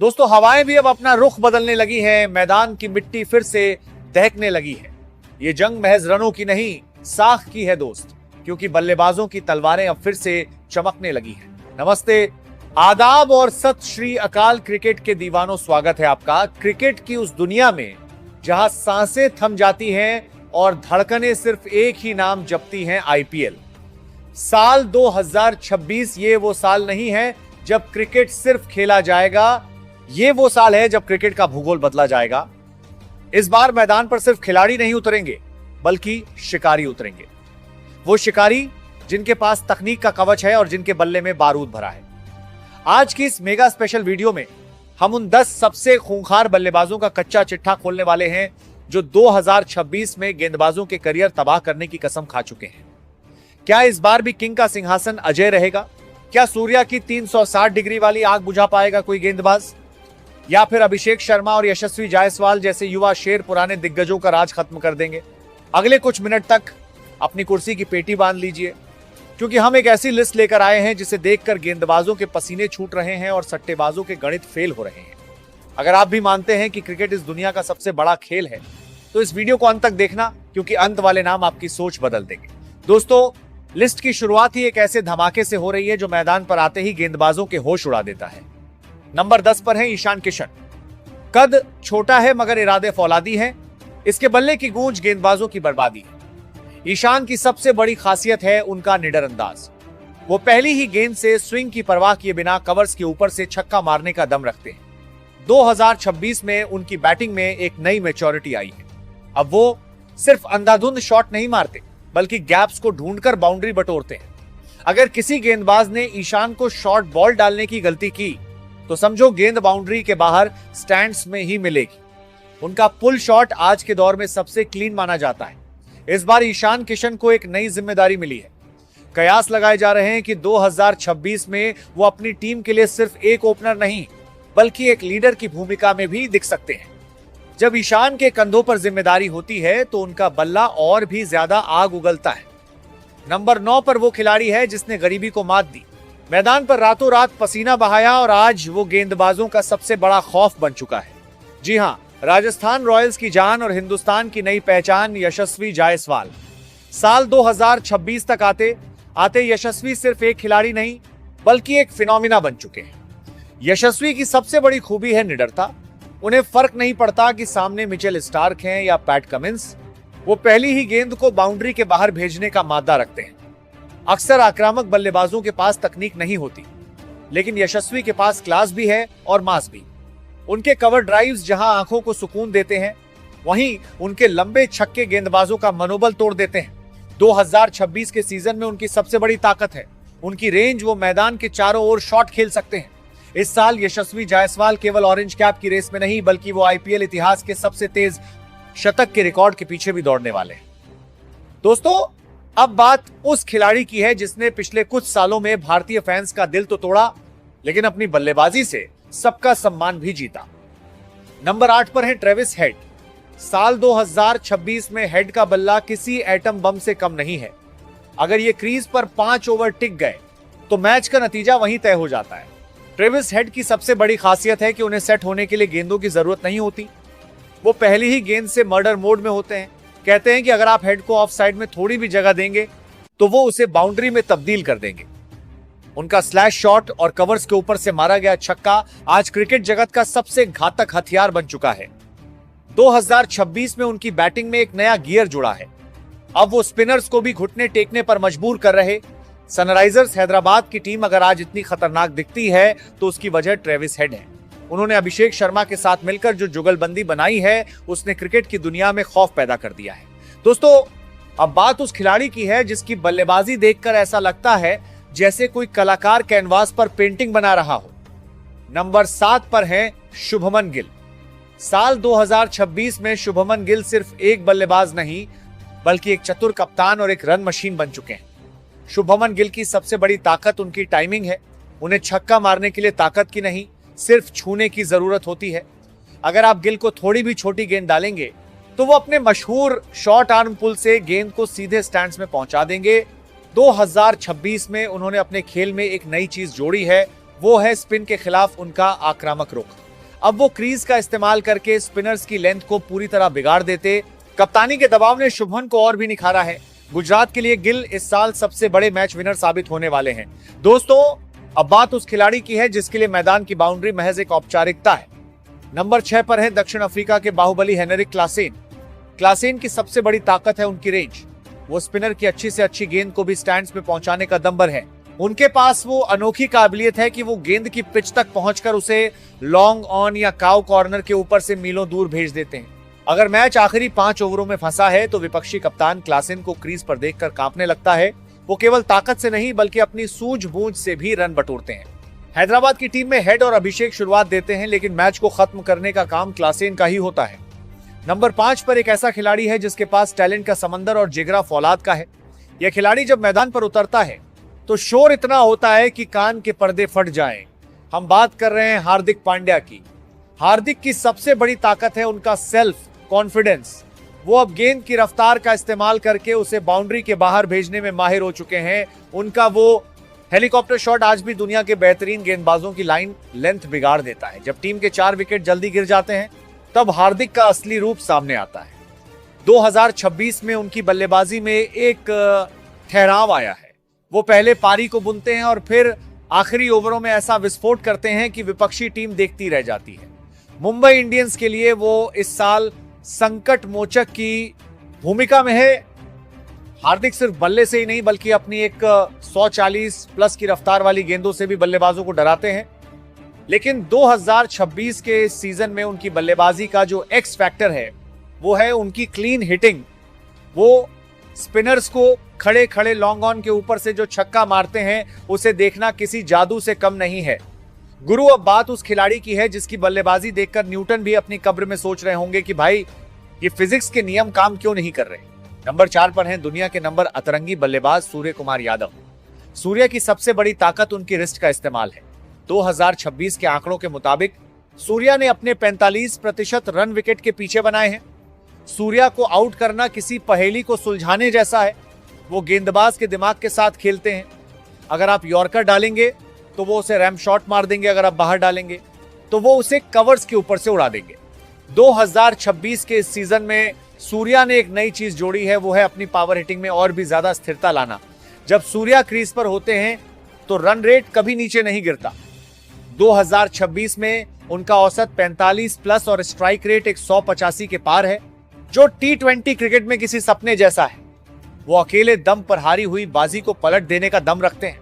दोस्तों, हवाएं भी अब अपना रुख बदलने लगी हैं, मैदान की मिट्टी फिर से दहकने लगी है। ये जंग महज रनों की नहीं, साख की है दोस्त, क्योंकि बल्लेबाजों की तलवारें अब फिर से चमकने लगी हैं। नमस्ते, आदाब और सत श्री अकाल क्रिकेट के दीवानों, स्वागत है आपका क्रिकेट की उस दुनिया में जहां सांसें थम जाती हैं और धड़कनें सिर्फ एक ही नाम जपती हैं, आईपीएल। साल 2026 ये वो साल नहीं है जब क्रिकेट सिर्फ खेला जाएगा, ये वो साल है जब क्रिकेट का भूगोल बदला जाएगा। इस बार मैदान पर सिर्फ खिलाड़ी नहीं उतरेंगे, बल्कि शिकारी उतरेंगे। वो शिकारी जिनके पास तकनीक का कवच है और जिनके बल्ले में बारूद भरा है। आज की इस मेगा स्पेशल वीडियो में हम उन 10 सबसे खूंखार बल्लेबाजों का कच्चा चिट्ठा खोलने वाले हैं जो 2026 में गेंदबाजों के करियर तबाह करने की कसम खा चुके हैं। क्या इस बार भी किंग का सिंहासन अजय रहेगा? क्या सूर्या की 360 डिग्री वाली आग बुझा पाएगा कोई गेंदबाज? या फिर अभिषेक शर्मा और यशस्वी जायसवाल जैसे युवा शेर पुराने दिग्गजों का राज खत्म कर देंगे? अगले कुछ मिनट तक अपनी कुर्सी की पेटी बांध लीजिए, क्योंकि हम एक ऐसी लिस्ट लेकर आए हैं जिसे देखकर गेंदबाजों के पसीने छूट रहे हैं और सट्टेबाजों के गणित फेल हो रहे हैं। अगर आप भी मानते हैं कि क्रिकेट इस दुनिया का सबसे बड़ा खेल है, तो इस वीडियो को अंत तक देखना, क्योंकि अंत वाले नाम आपकी सोच बदल देंगे। दोस्तों, लिस्ट की शुरुआत ही एक ऐसे धमाके से हो रही है जो मैदान पर आते ही गेंदबाजों के होश उड़ा देता है। नंबर 10 पर है ईशान किशन। कद छोटा है मगर इरादे फौलादी हैं। इसके बल्ले की गूंज गेंदबाजों की बर्बादी है। ईशान की सबसे बड़ी खासियत है उनका निडर अंदाज। वो पहली ही गेंद से स्विंग की परवाह किए बिना कवर्स के ऊपर से छक्का मारने का दम रखते हैं। 2026 में उनकी बैटिंग में एक नई मैच्योरिटी आई है। अब वो सिर्फ अंधाधुंध शॉट नहीं मारते, बल्कि गैप्स को ढूंढकर बाउंड्री बटोरते हैं। अगर किसी गेंदबाज ने ईशान को शॉर्ट बॉल डालने की गलती की, तो समझो गेंद बाउंड्री के बाहर स्टैंड्स में ही मिलेगी। उनका पुल शॉट आज के दौर में सबसे क्लीन माना जाता है। इस बार ईशान किशन को एक नई जिम्मेदारी मिली है। कयास लगाए जा रहे हैं कि 2026 में वो अपनी टीम के लिए सिर्फ एक ओपनर नहीं, बल्कि एक लीडर की भूमिका में भी दिख सकते हैं। जब ईशान के कंधों पर जिम्मेदारी होती है तो उनका बल्ला और भी ज्यादा आग उगलता है। नंबर 9 पर वो खिलाड़ी है जिसने गरीबी को मात दी, मैदान पर रातों रात पसीना बहाया और आज वो गेंदबाजों का सबसे बड़ा खौफ बन चुका है। जी हां, राजस्थान रॉयल्स की जान और हिंदुस्तान की नई पहचान यशस्वी जायसवाल। साल 2026 तक आते आते यशस्वी सिर्फ एक खिलाड़ी नहीं, बल्कि एक फिनोमिना बन चुके हैं। यशस्वी की सबसे बड़ी खूबी है निडरता। उन्हें फर्क नहीं पड़ता कि सामने मिचेल स्टार्क हैं या पैट कमिंस, वो पहली ही गेंद को बाउंड्री के बाहर भेजने का मादा रखते हैं। अक्सर आक्रामक बल्लेबाजों के पास तकनीक नहीं होती, लेकिन यशस्वी के पास क्लास भी है और मास भी। उनके कवर ड्राइव्स जहां आंखों को सुकून देते हैं, वहीं उनके लंबे छक्के गेंदबाजों का मनोबल तोड़ देते हैं। 2026 के सीजन में उनकी सबसे बड़ी ताकत है उनकी रेंज। वो मैदान के चारों ओर शॉट खेल सकते हैं। इस साल यशस्वी जायसवाल केवल ऑरेंज कैप की रेस में नहीं, बल्कि वो आईपीएल इतिहास के सबसे तेज शतक के रिकॉर्ड के पीछे भी दौड़ने वाले हैं। दोस्तों, अब बात उस खिलाड़ी की है जिसने पिछले कुछ सालों में भारतीय फैंस का दिल तो तोड़ा, लेकिन अपनी बल्लेबाजी से सबका सम्मान भी जीता। नंबर 8 पर है ट्रेविस हेड। साल 2026 में हेड का बल्ला किसी एटम बम से कम नहीं है। अगर ये क्रीज पर 5 ओवर टिक गए तो मैच का नतीजा वहीं तय हो जाता है। ट्रेविस हेड की सबसे बड़ी खासियत है कि उन्हें सेट होने के लिए गेंदों की जरूरत नहीं होती। वो पहली ही गेंद से मर्डर मोड में होते हैं। कहते हैं कि अगर आप हेड को ऑफ साइड में थोड़ी भी जगह देंगे तो वो उसे बाउंड्री में तब्दील कर देंगे। उनका स्लैश शॉट और कवर्स के ऊपर से मारा गया छक्का आज क्रिकेट जगत का सबसे घातक हथियार बन चुका है। 2026 में उनकी बैटिंग में एक नया गियर जुड़ा है। अब वो स्पिनर्स को भी घुटने टेकने पर मजबूर कर रहे। सनराइजर्स हैदराबाद की टीम अगर आज इतनी खतरनाक दिखती है तो उसकी वजह ट्रेविस हेड है। उन्होंने अभिषेक शर्मा के साथ मिलकर जो जुगलबंदी बनाई है, उसने क्रिकेट की दुनिया में खौफ पैदा कर दिया है। दोस्तों, अब बात उस खिलाड़ी की है जिसकी बल्लेबाजी देखकर ऐसा लगता है जैसे कोई कलाकार कैनवास पर पेंटिंग बना रहा हो। नंबर 7 पर है शुभमन गिल। साल 2026 में शुभमन गिल सिर्फ एक बल्लेबाज नहीं, बल्कि एक चतुर कप्तान और एक रन मशीन बन चुके हैं। शुभमन गिल की सबसे बड़ी ताकत उनकी टाइमिंग है। उन्हें छक्का मारने के लिए ताकत की नहीं, सिर्फ छूने की जरूरत होती है। अगर आप गिल को थोड़ी भी छोटी गेंद डालेंगे तो वो अपने मशहूर शॉर्ट आर्म पुल से गेंद को सीधे स्टैंड्स में पहुंचा देंगे। 2026 में उन्होंने अपने खेल में एक नई चीज जोड़ी है, वो है स्पिन के खिलाफ उनका आक्रामक रुख। अब वो क्रीज का इस्तेमाल करके स्पिनर्स की लेंथ को पूरी तरह बिगाड़ देते। कप्तानी के दबाव ने शुभमन को और भी निखारा है। गुजरात के लिए गिल इस साल सबसे बड़े मैच विनर साबित होने वाले हैं। दोस्तों, अब बात उस खिलाड़ी की है जिसके लिए मैदान की बाउंड्री महज एक औपचारिकता है। नंबर 6 पर है दक्षिण अफ्रीका के बाहुबली हेनरिक क्लासेन। क्लासेन की सबसे बड़ी ताकत है उनकी रेंज। वो स्पिनर की अच्छी से अच्छी गेंद को भी स्टैंड्स में पहुंचाने का दम्बर है। उनके पास वो अनोखी काबिलियत है कि वो गेंद की पिच तक पहुंचकर उसे लॉन्ग ऑन या काउ कॉर्नर के ऊपर से मीलों दूर भेज देते हैं। अगर मैच आखिरी 5 ओवरों में फंसा है तो विपक्षी कप्तान क्लासेन को क्रीज पर देखकर कांपने लगता है। वो केवल ताकत से नहीं बल्कि अपनी सूझबूझ से भी रन बटोरते हैं। हैदराबाद की टीम में हेड और अभिषेक शुरुआत देते हैं, लेकिन मैच को खत्म करने का काम क्लासेन का ही होता है। नंबर 5 पर एक ऐसा खिलाड़ी है जिसके पास टैलेंट का समंदर और जिगरा फौलाद का है। यह खिलाड़ी जब मैदान पर उतरता है तो शोर इतना होता है कि कान के पर्दे फट जाएं। हम बात कर रहे हैं हार्दिक पांड्या की। हार्दिक की सबसे बड़ी ताकत है उनका सेल्फ कॉन्फिडेंस। वो अब गेंद की रफ्तार का इस्तेमाल करके उसे बाउंड्री के बाहर भेजने में माहिर हो चुके हैं। उनका वो हेलीकॉप्टर शॉट आज भी दुनिया के बेहतरीन गेंदबाजों की लाइन लेंथ बिगाड़ देता है। जब टीम के 4 विकेट जल्दी गिर जाते हैं तब हार्दिक का असली रूप सामने आता है। 2026 में उनकी बल्लेबाजी में एक ठहराव आया है। वो पहले पारी को बुनते हैं और फिर आखिरी ओवरों में ऐसा विस्फोट करते हैं कि विपक्षी टीम देखती रह जाती है। मुंबई इंडियंस के लिए वो इस साल संकट मोचक की भूमिका में है। हार्दिक सिर्फ बल्ले से ही नहीं बल्कि अपनी एक 140 प्लस की रफ्तार वाली गेंदों से भी बल्लेबाजों को डराते हैं। लेकिन 2026 के सीजन में उनकी बल्लेबाजी का जो एक्स फैक्टर है वो है उनकी क्लीन हिटिंग। वो स्पिनर्स को खड़े खड़े लॉन्ग ऑन के ऊपर से जो छक्का मारते हैं उसे देखना किसी जादू से कम नहीं है। गुरु, अब बात उस खिलाड़ी की है जिसकी बल्लेबाजी देखकर न्यूटन भी अपनी कब्र में सोच रहे होंगे कि भाई ये फिजिक्स के नियम काम क्यों नहीं कर रहे। नंबर 4 पर हैं दुनिया के नंबर अतरंगी बल्लेबाज सूर्य कुमार यादव। सूर्य की सबसे बड़ी ताकत उनकी रिस्ट का इस्तेमाल है। 2026 के आंकड़ों के मुताबिक सूर्या ने अपने 45% रन विकेट के पीछे बनाए हैं। सूर्या को आउट करना किसी पहेली को सुलझाने जैसा है। वो गेंदबाज के दिमाग के साथ खेलते हैं। अगर आप यॉर्कर डालेंगे तो वो उसे रैम शॉट मार देंगे, अगर आप बाहर डालेंगे तो वो उसे कवर्स के ऊपर से उड़ा देंगे। 2026 के इस सीजन में सूर्या ने एक नई चीज जोड़ी है, वो है अपनी पावर हिटिंग में और भी ज्यादा स्थिरता लाना। जब सूर्या क्रीज पर होते हैं तो रन रेट कभी नीचे नहीं गिरता। 2026 में उनका औसत 45 प्लस और स्ट्राइक रेट 185 के पार है, जो T20 क्रिकेट में किसी सपने जैसा है। वो अकेले दम पर हारी हुई बाजी को पलट देने का दम रखते हैं।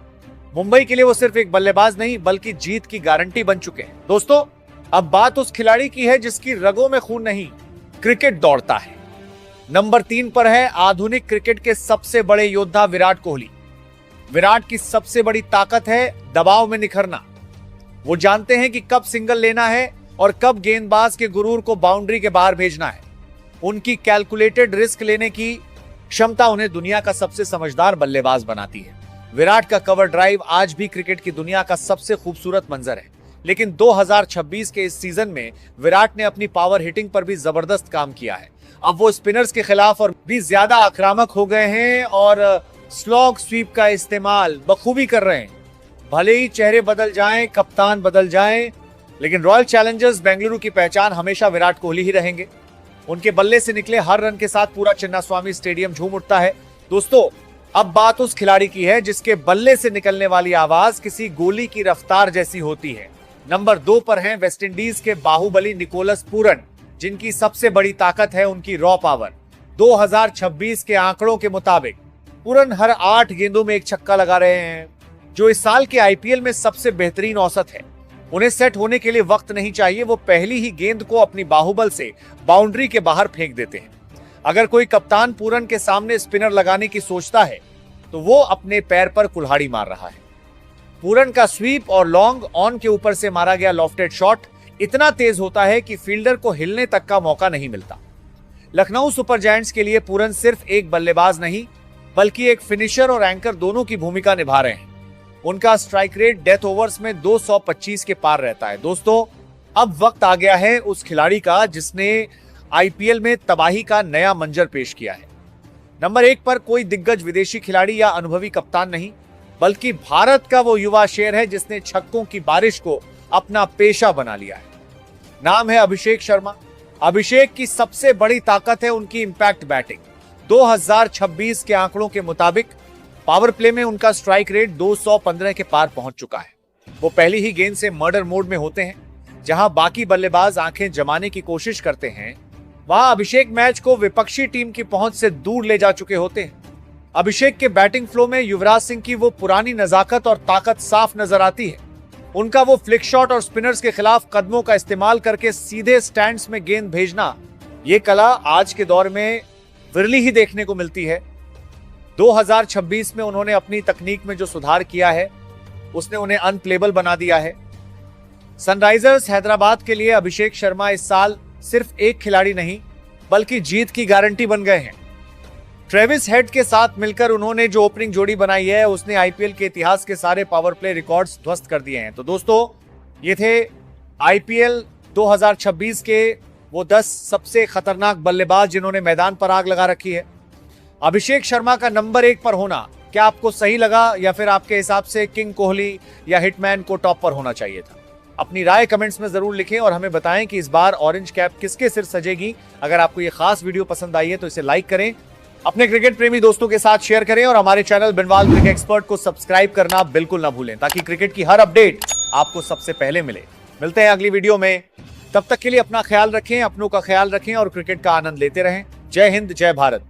मुंबई के लिए वो सिर्फ एक बल्लेबाज नहीं बल्कि जीत की गारंटी बन चुके हैं। दोस्तों, अब बात उस खिलाड़ी की है जिसकी रगों में खून नहीं, क्रिकेट दौड़ता है। नंबर 3 पर है आधुनिक क्रिकेट के सबसे बड़े योद्धा विराट कोहली। विराट की सबसे बड़ी ताकत है दबाव में निखरना। वो जानते हैं कि कब सिंगल लेना है और कब गेंदबाज के गुरूर को बाउंड्री के बाहर भेजना है। उनकी कैलकुलेटेड रिस्क लेने की क्षमता उन्हें दुनिया का सबसे समझदार बल्लेबाज बनाती है। विराट का कवर ड्राइव आज भी क्रिकेट की दुनिया का सबसे खूबसूरत मंजर है। लेकिन 2026 के इस सीजन में विराट ने अपनी पावर हिटिंग पर भी जबरदस्त काम किया है। अब वो स्पिनर्स के खिलाफ और भी ज्यादा आक्रामक हो गए हैं और स्लॉग स्वीप का इस्तेमाल बखूबी कर रहे हैं। भले ही चेहरे बदल जाएं, कप्तान बदल जाएं, लेकिन रॉयल चैलेंजर्स बेंगलुरु की पहचान हमेशा विराट कोहली ही रहेंगे। उनके बल्ले से निकले हर रन के साथ पूरा चिन्नास्वामी स्टेडियम झूम उठता है। दोस्तों, अब बात उस खिलाड़ी की है जिसके बल्ले से निकलने वाली आवाज किसी गोली की रफ्तार जैसी होती है। नंबर 2 पर हैं वेस्टइंडीज के बाहुबली निकोलस पूरन, जिनकी सबसे बड़ी ताकत है उनकी रॉ पावर। 2026 के आंकड़ों के मुताबिक पूरन हर 8 गेंदों में एक छक्का लगा रहे हैं, जो इस साल के आईपीएल में सबसे बेहतरीन औसत है। उन्हें सेट होने के लिए वक्त नहीं चाहिए, वो पहली ही गेंद को अपनी बाहुबल से बाउंड्री के बाहर फेंक देते हैं। अगर कोई कप्तान पूरन के सामने स्पिनर लगाने की सोचता है तो वो अपने पैर पर कुल्हाड़ी मार रहा है। पूरन का स्वीप और लॉन्ग ऑन के ऊपर से मारा गया लॉफ्टेड शॉट इतना तेज होता है कि फील्डर को हिलने तक का मौका नहीं मिलता। लखनऊ सुपर जायंट्स के लिए पूरन सिर्फ एक बल्लेबाज नहीं बल्कि एक फिनिशर और एंकर दोनों की भूमिका निभा रहे हैं। उनका स्ट्राइक रेट डेथ ओवर्स में 225 के पार रहता है। दोस्तों, अब वक्त आ गया है उस खिलाड़ी का जिसने आईपीएल में तबाही का नया मंजर पेश किया है। नंबर 1 पर कोई दिग्गज विदेशी खिलाड़ी या अनुभवी कप्तान नहीं बल्कि भारत का वो युवा शेर है जिसने छक्कों की बारिश को अपना पेशा बना लिया है। नाम है अभिषेक शर्मा। अभिषेक की सबसे बड़ी ताकत है उनकी इंपैक्ट बैटिंग। 2026 के आंकड़ों के मुताबिक पावर प्ले में उनका स्ट्राइक रेट 215 के पार पहुंच चुका है। वो पहली ही गेंद से मर्डर मोड में होते हैं। जहां बाकी बल्लेबाज आंखें जमाने की कोशिश करते हैं, वहां अभिषेक मैच को विपक्षी टीम की पहुंच से दूर ले जा चुके होते हैं। अभिषेक के बैटिंग फ्लो में युवराज सिंह की वो पुरानी नजाकत और ताकत साफ नजर आती है। उनका वो फ्लिक शॉट और स्पिनर्स के खिलाफ कदमों का इस्तेमाल करके सीधे स्टैंड्स में गेंद भेजना, ये कला आज के दौर में विरली ही देखने को मिलती है। 2026 में उन्होंने अपनी तकनीक में जो सुधार किया है, उसने उन्हें अनप्लेबल बना दिया है। सनराइजर्स हैदराबाद के लिए अभिषेक शर्मा इस साल सिर्फ एक खिलाड़ी नहीं, बल्कि जीत की गारंटी बन गए हैं। ट्रेविस हेड के साथ मिलकर उन्होंने जो ओपनिंग जोड़ी बनाई है, उसने आईपीएल के इतिहास के सारे पावर प्ले रिकॉर्ड्स ध्वस्त कर दिए हैं। तो दोस्तों, ये थे आईपीएल 2026 के वो 10 सबसे खतरनाक बल्लेबाज जिन्होंने मैदान पर आग लगा रखी है। अभिषेक शर्मा का नंबर 1 पर होना क्या आपको सही लगा, या फिर आपके हिसाब से किंग कोहली या हिटमैन को टॉप पर होना चाहिए था? अपनी राय कमेंट्स में जरूर लिखें और हमें बताएं कि इस बार ऑरेंज कैप किसके सिर सजेगी। अगर आपको ये खास वीडियो पसंद आई है तो इसे लाइक करें, अपने क्रिकेट प्रेमी दोस्तों के साथ शेयर करें और हमारे चैनल बिनवाल क्रिकेट एक्सपर्ट को सब्सक्राइब करना बिल्कुल ना भूलें, ताकि क्रिकेट की हर अपडेट आपको सबसे पहले मिले। मिलते हैं अगली वीडियो में, तब तक के लिए अपना ख्याल रखें, अपनों का ख्याल रखें और क्रिकेट का आनंद लेते रहें। जय हिंद, जय भारत।